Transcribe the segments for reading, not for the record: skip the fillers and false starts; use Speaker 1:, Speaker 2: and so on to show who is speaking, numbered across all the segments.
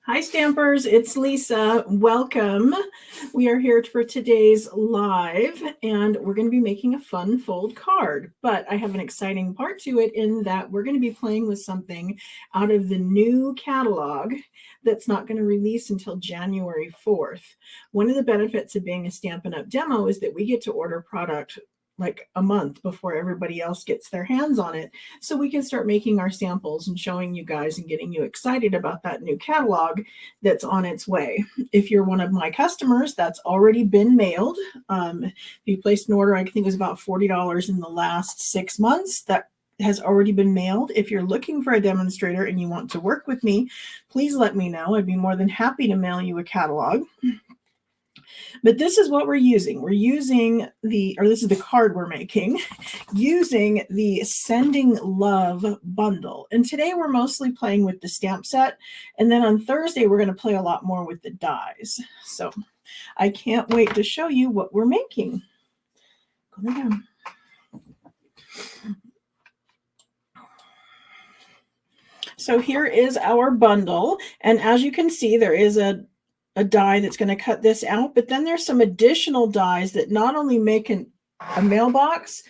Speaker 1: Hi Stampers, it's Lisa. Welcome. We are here for today's live and we're going to be making a fun fold card, but I have an exciting part to it in that we're going to be playing with something out of the new catalog that's not going to release until January 4th. One of the benefits of being a Stampin' Up! Demo is that we get to order product like a month before everybody else gets their hands on it. So we can start making our samples and showing you guys and getting you excited about that new catalog that's on its way. If you're one of my customers, that's already been mailed. If you placed an order, I think it was about $40 in the last 6 months, that has already been mailed. If you're looking for a demonstrator and you want to work with me, please let me know. I'd be more than happy to mail you a catalog. But this is what we're using. We're using this is the card we're making, using the Sending Love bundle. And today we're mostly playing with the stamp set. And then on Thursday, we're going to play a lot more with the dies. So I can't wait to show you what we're making. Go down. So here is our bundle. And as you can see, there is a die that's going to cut this out, but then there's some additional dies that not only make a mailbox,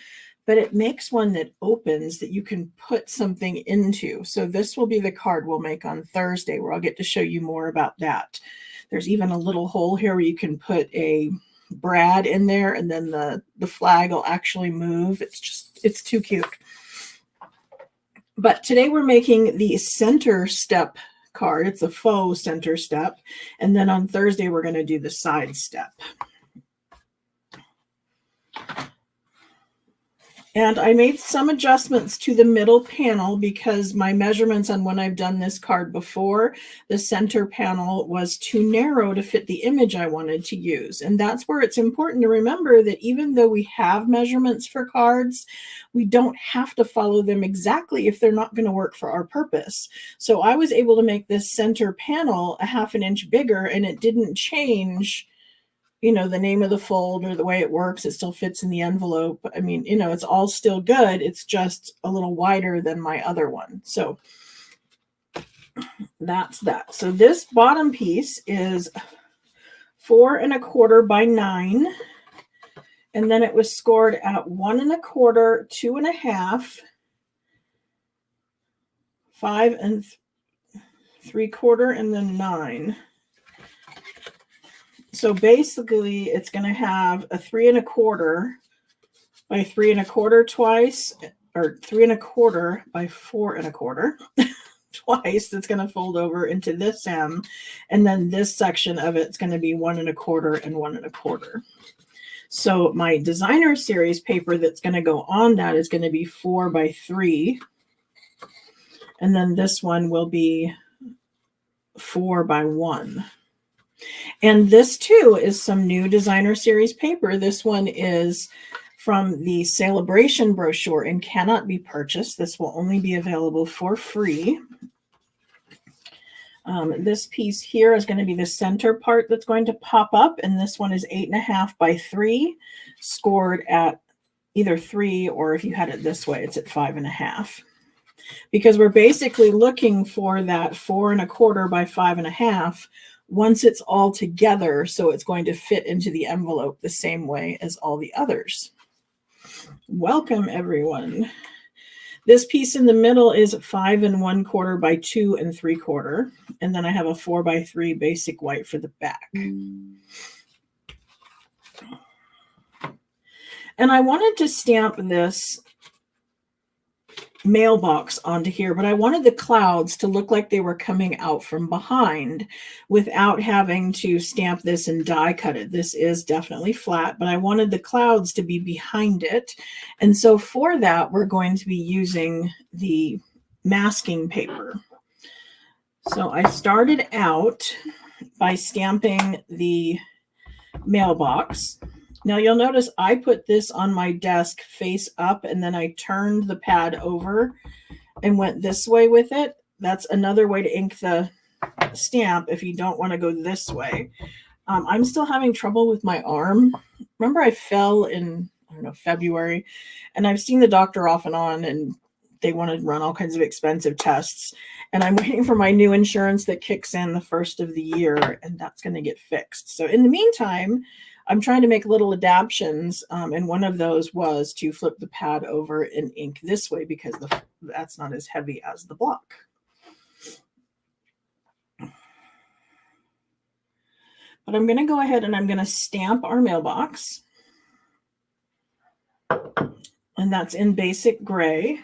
Speaker 1: but it makes one that opens that you can put something into. So this will be the card we'll make on Thursday, where I'll get to show you more about that. There's even a little hole here where you can put a brad in there, and then the flag will actually move. It's too cute. But today we're making the center step card. It's a faux center step. And then on Thursday, we're going to do the side step. And I made some adjustments to the middle panel because my measurements on when I've done this card before, the center panel was too narrow to fit the image I wanted to use. And that's where it's important to remember that even though we have measurements for cards, we don't have to follow them exactly if they're not going to work for our purpose. So I was able to make this center panel a 1/2 inch bigger, and it didn't change the name of the fold or the way it works. It still fits in the envelope. I mean, it's all still good. It's just a little wider than my other one. So that's that. So this bottom piece is 4 1/4 by 9. And then it was scored at 1 1/4, 2 1/2, 5 3/4, and then 9. So basically, it's going to have a 3 1/4 by 3 1/4 twice, or 3 1/4 by 4 1/4 twice. That's going to fold over into this hem, and then this section of it's going to be 1 1/4 and 1 1/4. So my designer series paper that's going to go on that is going to be 4 by 3, and then this one will be 4 by 1. And this too is some new designer series paper. This one is from the Celebration brochure and cannot be purchased. This will only be available for free. This piece here is going to be the center part that's going to pop up, and this one is 8 1/2 by 3, scored at either 3, or if you had it this way, it's at 5 1/2. Because we're basically looking for that 4 1/4 by 5 1/2 once it's all together, so it's going to fit into the envelope the same way as all the others. Welcome, everyone. This piece in the middle is 5 1/4 by 2 3/4, and then I have a 4 by 3 basic white for the back. And I wanted to stamp this mailbox onto here, but I wanted the clouds to look like they were coming out from behind without having to stamp this and die cut it. This is definitely flat, but I wanted the clouds to be behind it. And so for that, we're going to be using the masking paper. So I started out by stamping the mailbox. Now you'll notice I put this on my desk face up, and then I turned the pad over and went this way with it. That's another way to ink the stamp if you don't want to go this way. I'm still having trouble with my arm. Remember I fell in, February, and I've seen the doctor off and on, and they want to run all kinds of expensive tests. And I'm waiting for my new insurance that kicks in the first of the year, and that's going to get fixed. So in the meantime, I'm trying to make little adaptions, and one of those was to flip the pad over and ink this way because that's not as heavy as the block. But I'm going to go ahead and I'm going to stamp our mailbox. And that's in basic gray.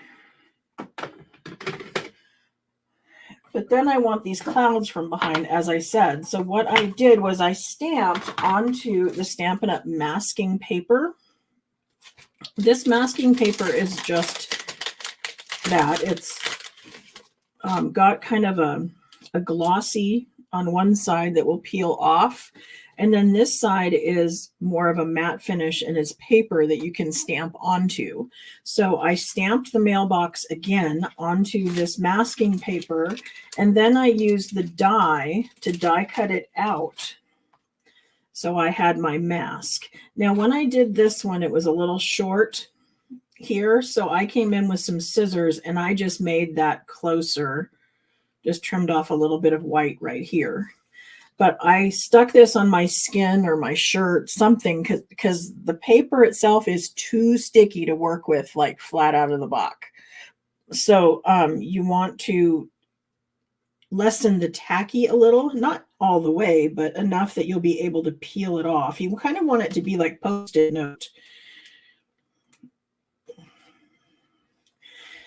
Speaker 1: But then I want these clouds from behind, as I said. So what I did was I stamped onto the Stampin' Up! Masking paper. This masking paper is just that. It's got kind of a glossy on one side that will peel off. And then this side is more of a matte finish and it's paper that you can stamp onto. So I stamped the mailbox again onto this masking paper, and then I used the die to die cut it out. So I had my mask. Now, when I did this one, it was a little short here. So I came in with some scissors and I just made that closer, just trimmed off a little bit of white right here. But I stuck this on my skin or my shirt, something, because the paper itself is too sticky to work with, like flat out of the box. So you want to lessen the tacky a little, not all the way, but enough that you'll be able to peel it off. You kind of want it to be like Post-it note.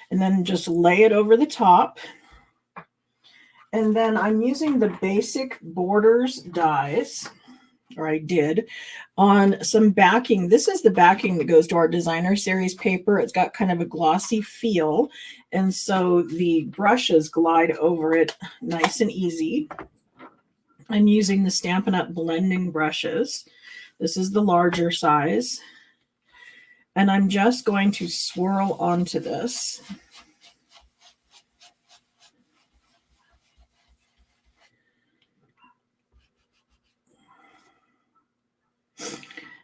Speaker 1: And then just lay it over the top. And then I'm using the basic borders dies, or I did, on some backing. This is the backing that goes to our designer series paper. It's got kind of a glossy feel. And so the brushes glide over it nice and easy. I'm using the Stampin' Up! Blending brushes. This is the larger size. And I'm just going to swirl onto this.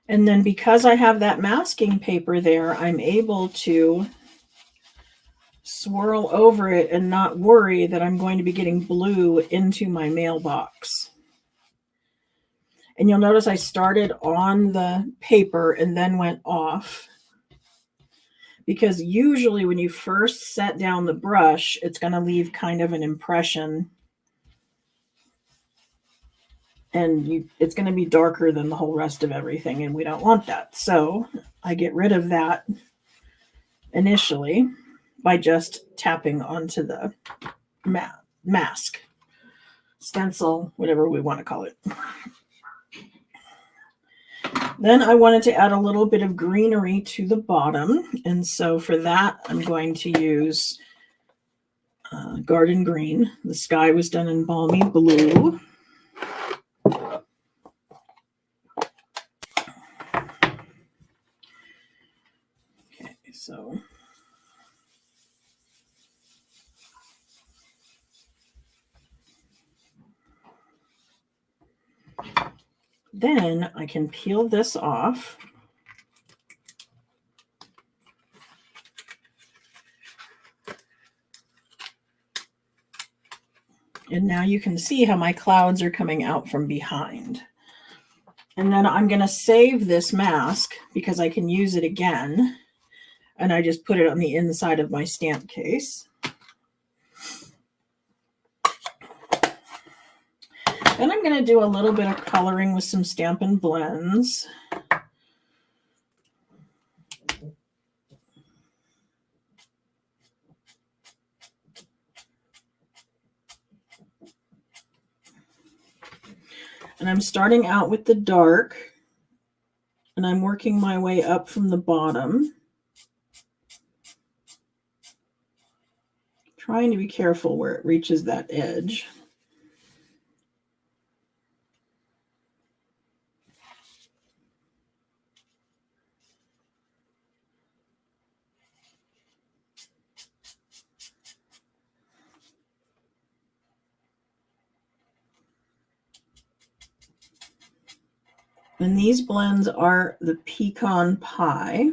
Speaker 1: And then because I have that masking paper there, I'm able to swirl over it and not worry that I'm going to be getting blue into my mailbox. And you'll notice I started on the paper and then went off, because usually when you first set down the brush, it's going to leave kind of an impression. And it's going to be darker than the whole rest of everything, and we don't want that. So I get rid of that initially by just tapping onto the mask, stencil, whatever we want to call it. Then I wanted to add a little bit of greenery to the bottom, and so for that I'm going to use garden green. The sky was done in balmy blue. So then I can peel this off. And now you can see how my clouds are coming out from behind. And then I'm going to save this mask because I can use it again. And I just put it on the inside of my stamp case. Then I'm going to do a little bit of coloring with some Stampin' Blends. And I'm starting out with the dark, and I'm working my way up from the bottom. Trying to be careful where it reaches that edge. And these blends are the pecan pie.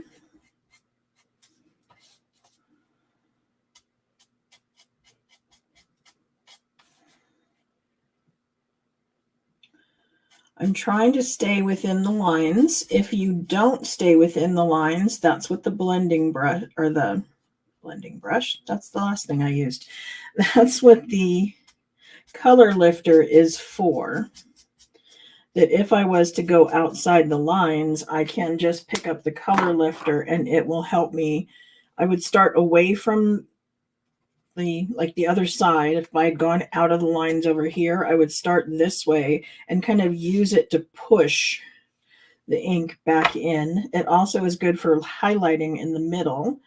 Speaker 1: I'm trying to stay within the lines. If you don't stay within the lines, that's what the blending brush, or the blending brush, that's the last thing I used. That's what the color lifter is for. That if I was to go outside the lines, I can just pick up the color lifter and it will help me. I would start away from the other side. If I had gone out of the lines over here, I would start this way and kind of use it to push the ink back in. It also is good for highlighting in the middle,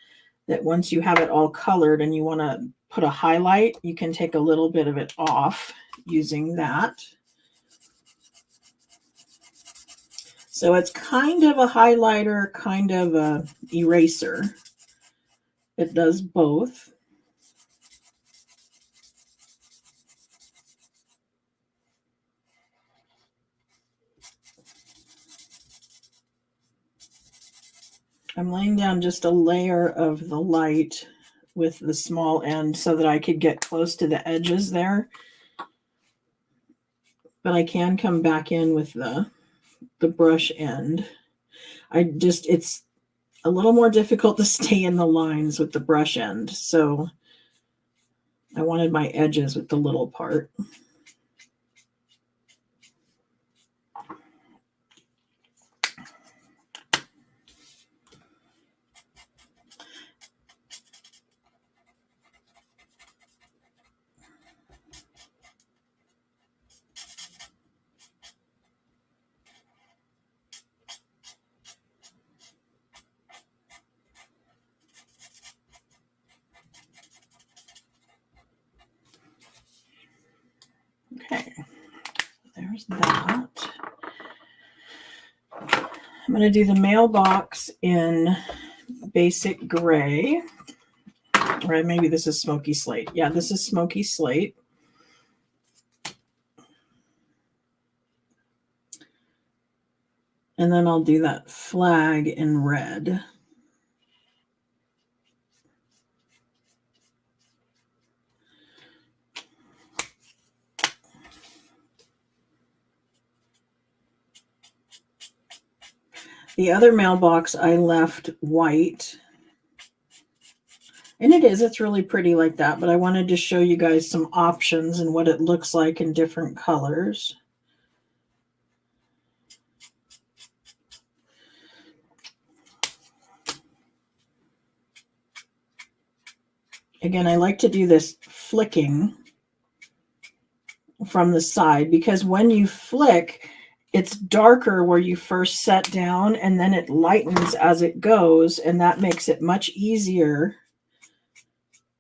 Speaker 1: that once you have it all colored and you want to put a highlight, you can take a little bit of it off using that. So it's kind of a highlighter, kind of a eraser. It does both. I'm laying down just a layer of the light with the small end so that I could get close to the edges there. But I can come back in with the brush end. It's a little more difficult to stay in the lines with the brush end. So I wanted my edges with the little part. Okay, there's that. I'm going to do the mailbox in basic gray, or maybe this is smoky slate. Yeah, this is smoky slate. And then I'll do that flag in red. The other mailbox I left white. And it's really pretty like that, but I wanted to show you guys some options and what it looks like in different colors. Again, I like to do this flicking from the side, because when you flick, it's darker where you first set down and then it lightens as it goes, and that makes it much easier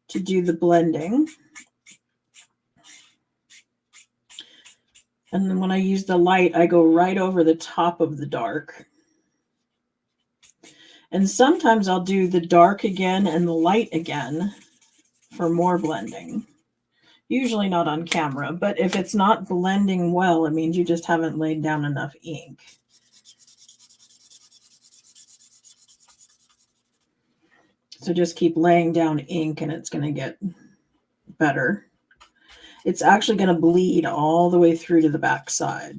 Speaker 1: to do the blending. And then when I use the light, I go right over the top of the dark. And sometimes I'll do the dark again and the light again for more blending. Usually not on camera, but if it's not blending well, it means you just haven't laid down enough ink. So just keep laying down ink and it's going to get better. It's actually going to bleed all the way through to the back side.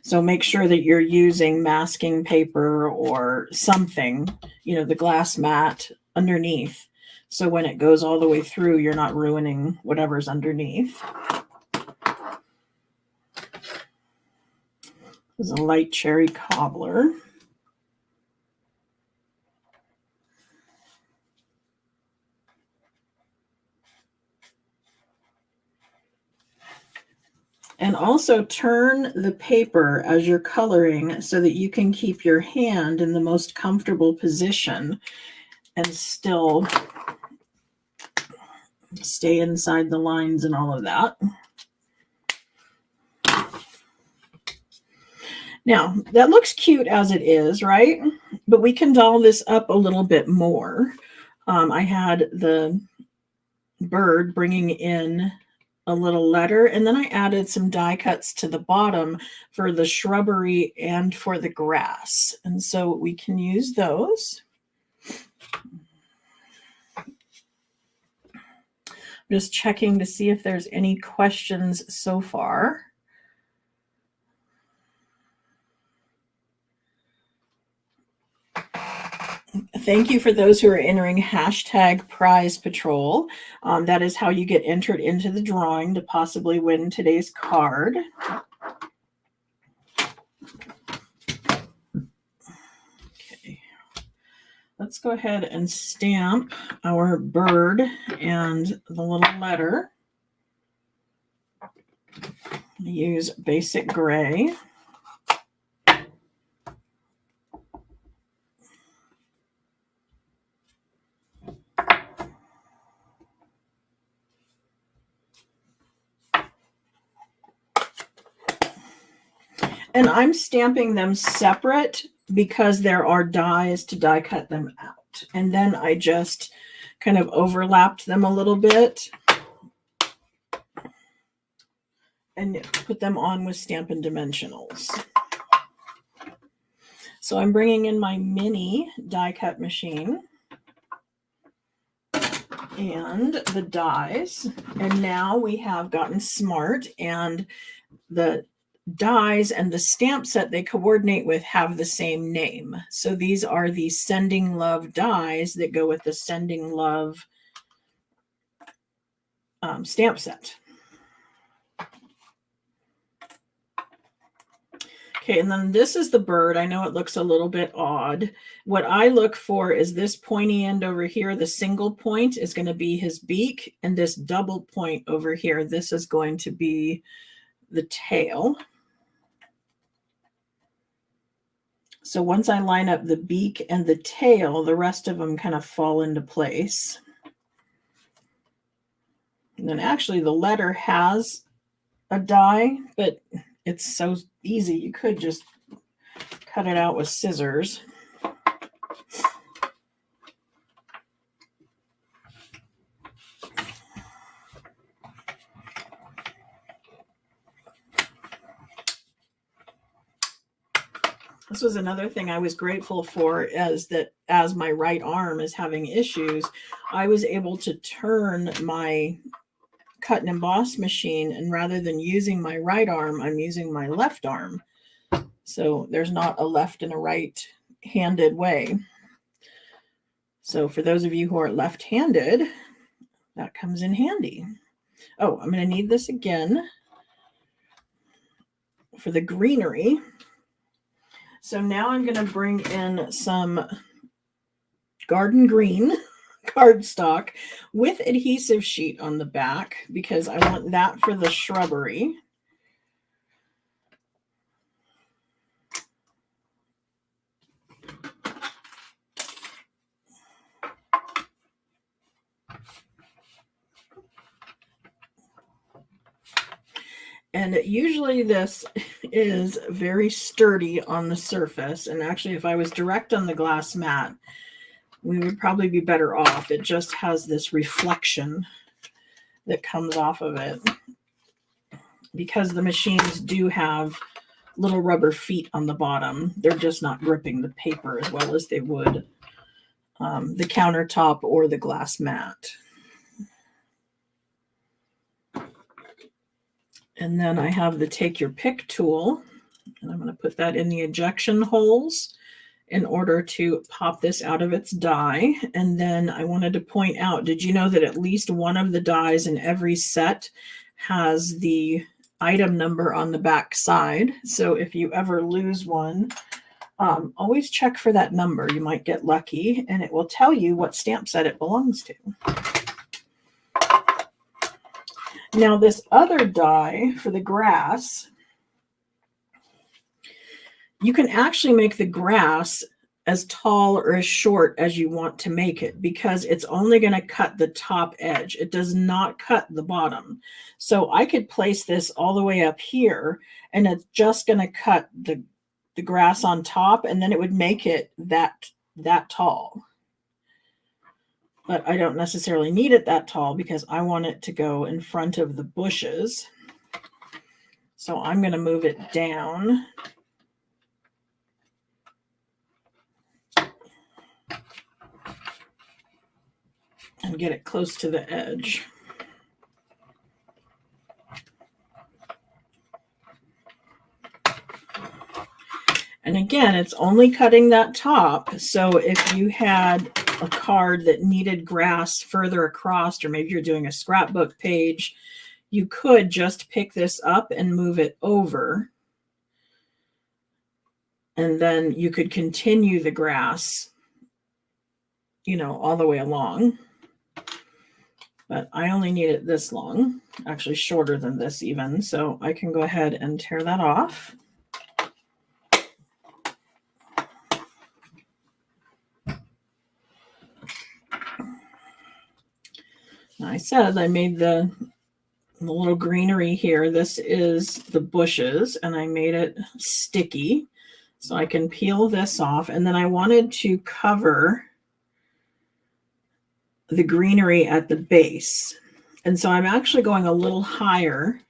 Speaker 1: So make sure that you're using masking paper or something, the glass mat underneath. So when it goes all the way through, you're not ruining whatever's underneath. This is a light cherry cobbler. And also turn the paper as you're coloring so that you can keep your hand in the most comfortable position and still stay inside the lines and all of that. Now, that looks cute as it is, right? But we can doll this up a little bit more. I had the bird bringing in a little letter, and then I added some die cuts to the bottom for the shrubbery and for the grass. And so we can use those. I'm just checking to see if there's any questions so far. Thank you for those who are entering hashtag prize patrol. That is how you get entered into the drawing to possibly win today's card. Okay. Let's go ahead and stamp our bird and the little letter. Use basic gray. And I'm stamping them separate because there are dies to die cut them out. And then I just kind of overlapped them a little bit and put them on with Stampin' Dimensionals. So I'm bringing in my mini die cut machine and the dies. And now we have gotten smart, and the dies and the stamp set they coordinate with have the same name. So these are the Sending Love dies that go with the Sending Love stamp set. Okay, and then this is the bird. I know it looks a little bit odd. What I look for is this pointy end over here. The single point is going to be his beak, and this double point over here, this is going to be the tail. So once I line up the beak and the tail, the rest of them kind of fall into place. And then actually the letter has a die, but it's so easy. You could just cut it out with scissors. This was another thing I was grateful for, is that as my right arm is having issues, I was able to turn my cut and emboss machine, and rather than using my right arm, I'm using my left arm. So there's not a left and a right handed way. So for those of you who are left-handed, that comes in handy. Oh, I'm going to need this again for the greenery. So now I'm going to bring in some garden green cardstock with adhesive sheet on the back, because I want that for the shrubbery. And usually this is very sturdy on the surface. And actually, if I was direct on the glass mat, we would probably be better off. It just has this reflection that comes off of it, because the machines do have little rubber feet on the bottom. They're just not gripping the paper as well as they would the countertop or the glass mat. And then I have the take your pick tool, and I'm going to put that in the ejection holes in order to pop this out of its die. And then I wanted to point out, did you know that at least one of the dies in every set has the item number on the back side? So if you ever lose one, always check for that number. You might get lucky, and it will tell you what stamp set it belongs to. Now this other die for the grass, you can actually make the grass as tall or as short as you want to make it, because it's only going to cut the top edge. It does not cut the bottom. So I could place this all the way up here, and it's just going to cut the grass on top, and then it would make it that tall. But I don't necessarily need it that tall, because I want it to go in front of the bushes. So I'm going to move it down. And get it close to the edge. And And again, it's only cutting that top. So if you had a card that needed grass further across, or maybe you're doing a scrapbook page, you could just pick this up and move it over. And then you could continue the grass, you know, all the way along. But I only need it this long, actually shorter than this even. So I can go ahead and tear that off. I said I made the little greenery here. This is the bushes, and I made it sticky. So I can peel this off. And then I wanted to cover the greenery at the base. And so I'm actually going a little higher,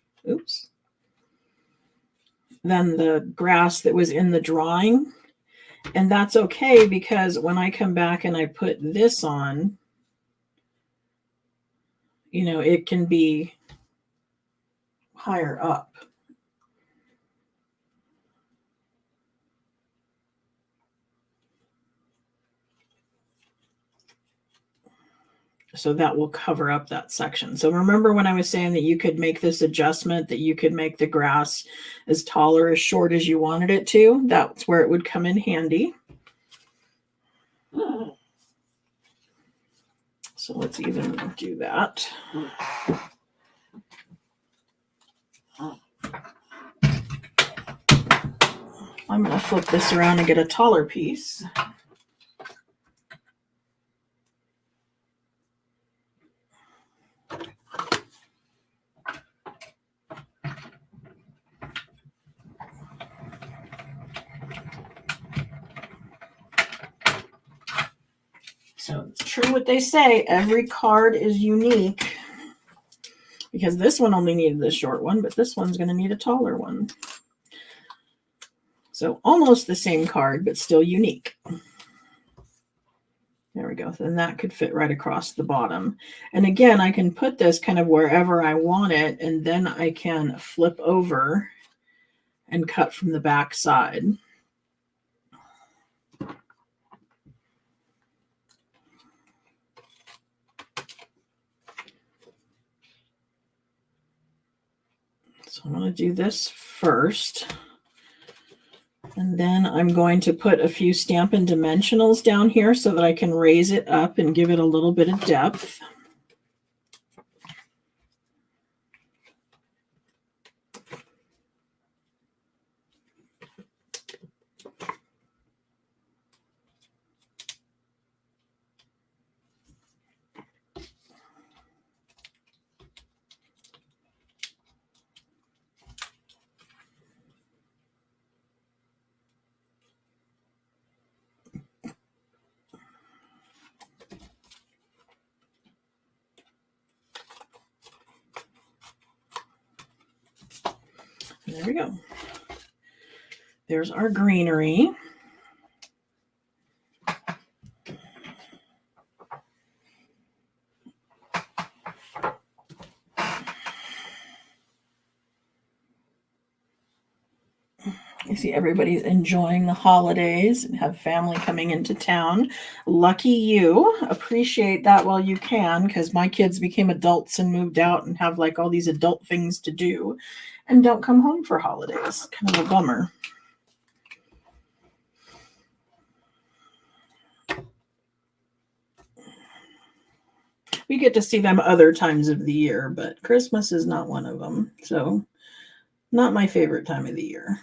Speaker 1: than the grass that was in the drawing. And that's okay, because when I come back and I put this on, you know, it can be higher up. So that will cover up that section. So remember when I was saying that you could make this adjustment, that you could make the grass as tall or as short as you wanted it to? That's where it would come in handy. So let's even do that. I'm going to flip this around and get a taller piece. So it's true what they say, every card is unique, because this one only needed the short one, but this one's going to need a taller one. So almost the same card, but still unique. There we go. And that could fit right across the bottom. And again, I can put this kind of wherever I want it, and then I can flip over and cut from the back side. So I'm going to do this first. And then I'm going to put a few Stampin' Dimensionals down here so that I can raise it up and give it a little bit of depth. There we go. There's our greenery. You see everybody's enjoying the holidays and have family coming into town. Lucky you. Appreciate that while you can, because my kids became adults and moved out and have like all these adult things to do and don't come home for holidays. Kind of a bummer. We get to see them other times of the year, but Christmas is not one of them. So not my favorite time of the year.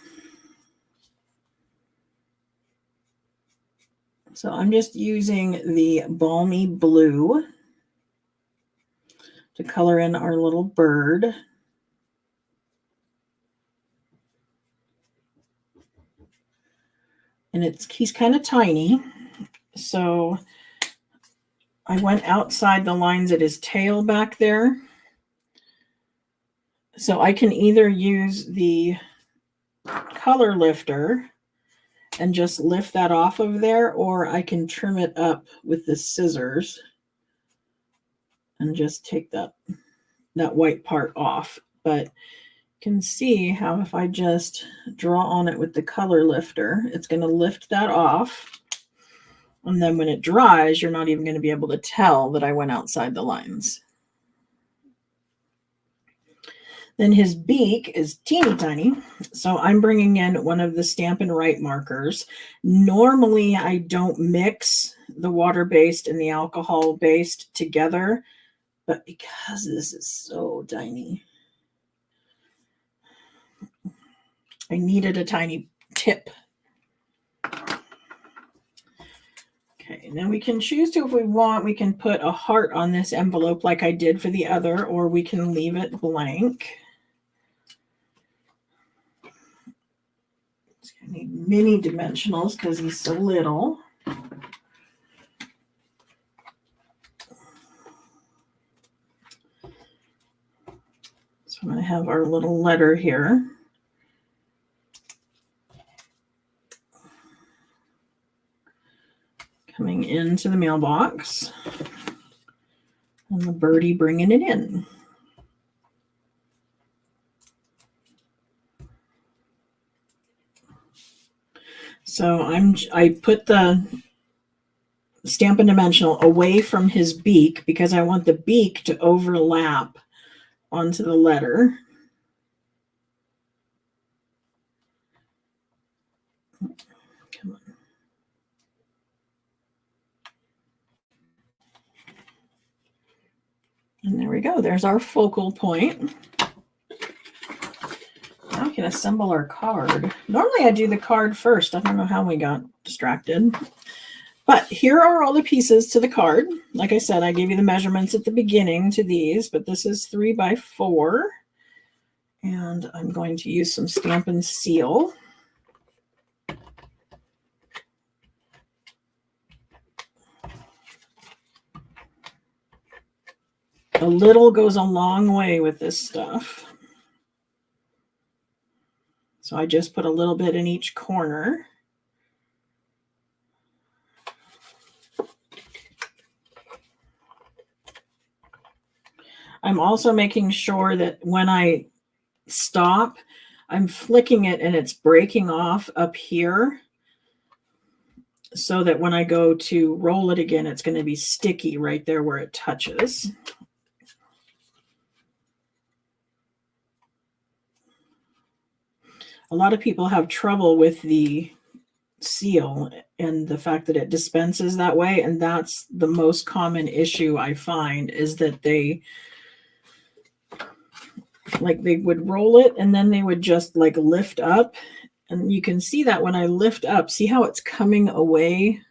Speaker 1: So I'm just using the Balmy Blue to color in our little bird. And he's kind of tiny. So I went outside the lines at his tail back there. So I can either use the color lifter and just lift that off of there, or I can trim it up with the scissors and just take that white part off. But can see how if I just draw on it with the color lifter, it's going to lift that off. And then when it dries, you're not even going to be able to tell that I went outside the lines. Then his beak is teeny tiny. So I'm bringing in one of the Stampin' Up markers. Normally, I don't mix the water-based and the alcohol-based together, but because this is so tiny, I needed a tiny tip. Okay, now we can choose to, if we want, we can put a heart on this envelope like I did for the other, or we can leave it blank. It's going to need mini dimensionals because he's so little. So I'm going to have our little letter here. Coming into the mailbox, and the birdie bringing it in. So I put the Stampin' Dimensional away from his beak because I want the beak to overlap onto the letter. Come on. And there we go. There's our focal point. Now we can assemble our card. Normally I do the card first. I don't know how we got distracted. But here are all the pieces to the card. Like I said, I gave you the measurements at the beginning to these, but this is 3 by 4. And I'm going to use some Stampin' Seal. A little goes a long way with this stuff. So I just put a little bit in each corner. I'm also making sure that when I stop, I'm flicking it and it's breaking off up here so that when I go to roll it again, it's going to be sticky right there where it touches. A lot of people have trouble with the seal and the fact that it dispenses that way, and that's the most common issue I find, is that they would roll it and then they would just like lift up, and you can see that when I lift up, see how it's coming away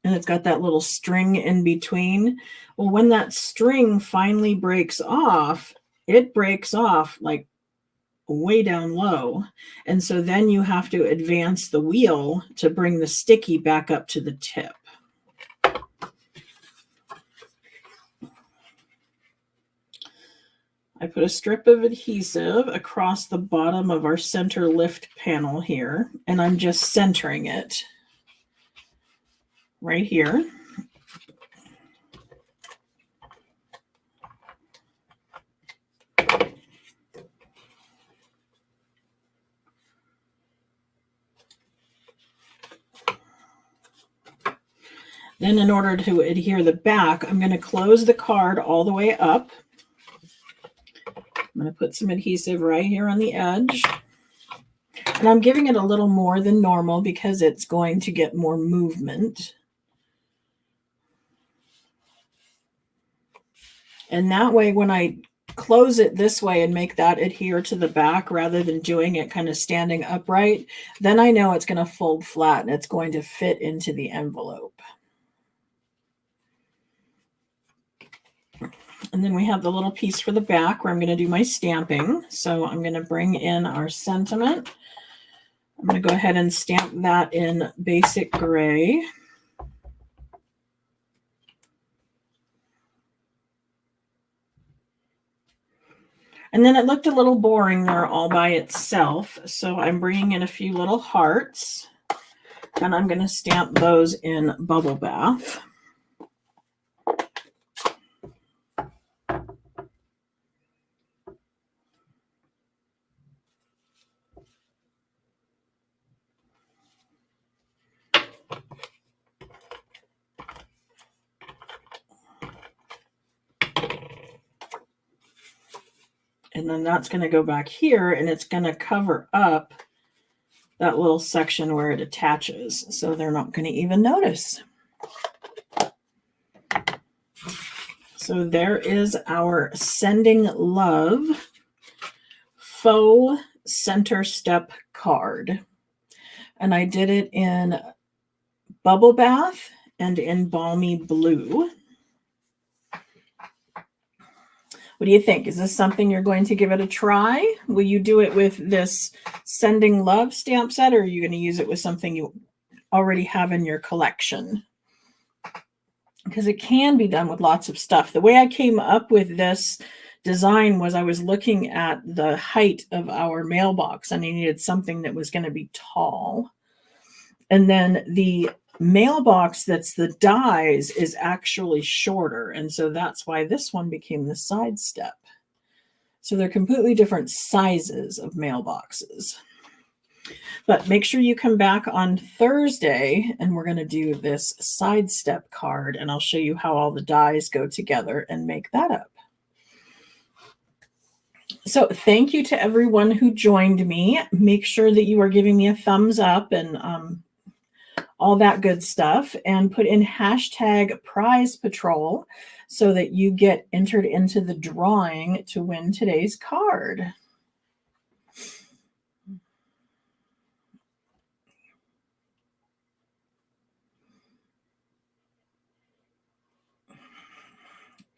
Speaker 1: and it's got that little string in between. Well, when that string finally breaks off, it breaks off like way down low. And so then you have to advance the wheel to bring the sticky back up to the tip. I put a strip of adhesive across the bottom of our center lift panel here, and I'm just centering it right here. Then in order to adhere the back, I'm going to close the card all the way up. I'm going to put some adhesive right here on the edge. And I'm giving it a little more than normal because it's going to get more movement. And that way, when I close it this way and make that adhere to the back rather than doing it kind of standing upright, then I know it's going to fold flat and it's going to fit into the envelope. And then we have the little piece for the back where I'm going to do my stamping. So I'm going to bring in our sentiment. I'm going to go ahead and stamp that in basic gray. And then it looked a little boring there all by itself. So I'm bringing in a few little hearts, and I'm going to stamp those in Bubble Bath. And then that's going to go back here, and it's going to cover up that little section where it attaches. So they're not going to even notice. So there is our Sending Love Faux Center Step Card. And I did it in Bubble Bath and in Balmy Blue. What do you think? Is this something you're going to give it a try? Will you do it with this Sending Love stamp set, or are you going to use it with something you already have in your collection? Because it can be done with lots of stuff. The way I came up with this design was I was looking at the height of our mailbox, and I needed something that was going to be tall. And then the mailbox that's the dies is actually shorter, and so that's why this one became the side step. So they're completely different sizes of mailboxes. But make sure you come back on Thursday, and we're going to do this side step card, and I'll show you how all the dies go together and make that up. So thank you to everyone who joined me. Make sure that you are giving me a thumbs up and all that good stuff, and put in hashtag Prize Patrol so that you get entered into the drawing to win today's card.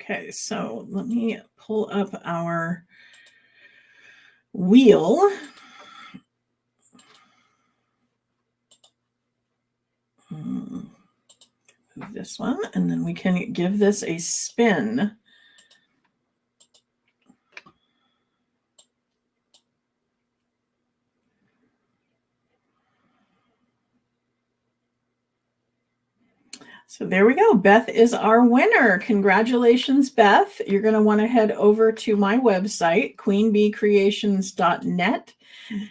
Speaker 1: Okay, so let me pull up our wheel. Move this one, and then we can give this a spin. So there we go. Beth is our winner. Congratulations, Beth. You're going to want to head over to my website, queenbeecreations.net.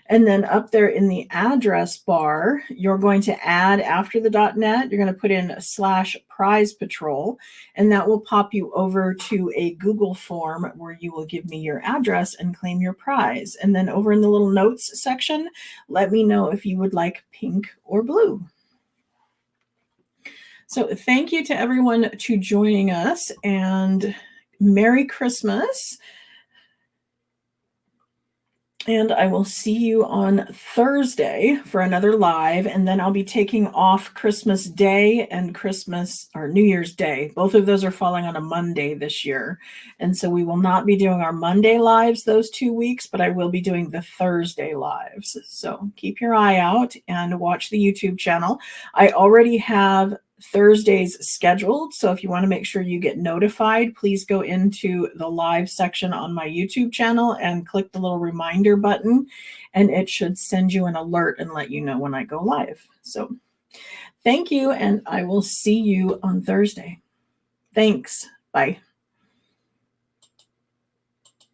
Speaker 1: And then up there in the address bar, you're going to add after the .net, you're going to put in /prize patrol, and that will pop you over to a Google form where you will give me your address and claim your prize. And then over in the little notes section, let me know if you would like pink or blue. So thank you to everyone to joining us, and Merry Christmas. And I will see you on Thursday for another live, and then I'll be taking off Christmas Day and Christmas or New Year's Day. Both of those are falling on a Monday this year. And so we will not be doing our Monday lives those 2 weeks, but I will be doing the Thursday lives. So keep your eye out and watch the YouTube channel. I already have Thursdays scheduled, so if you want to make sure you get notified, please go into the live section on my YouTube channel and click the little reminder button, and it should send you an alert and let you know when I go live. So thank you, and I will see you on Thursday. Thanks. Bye.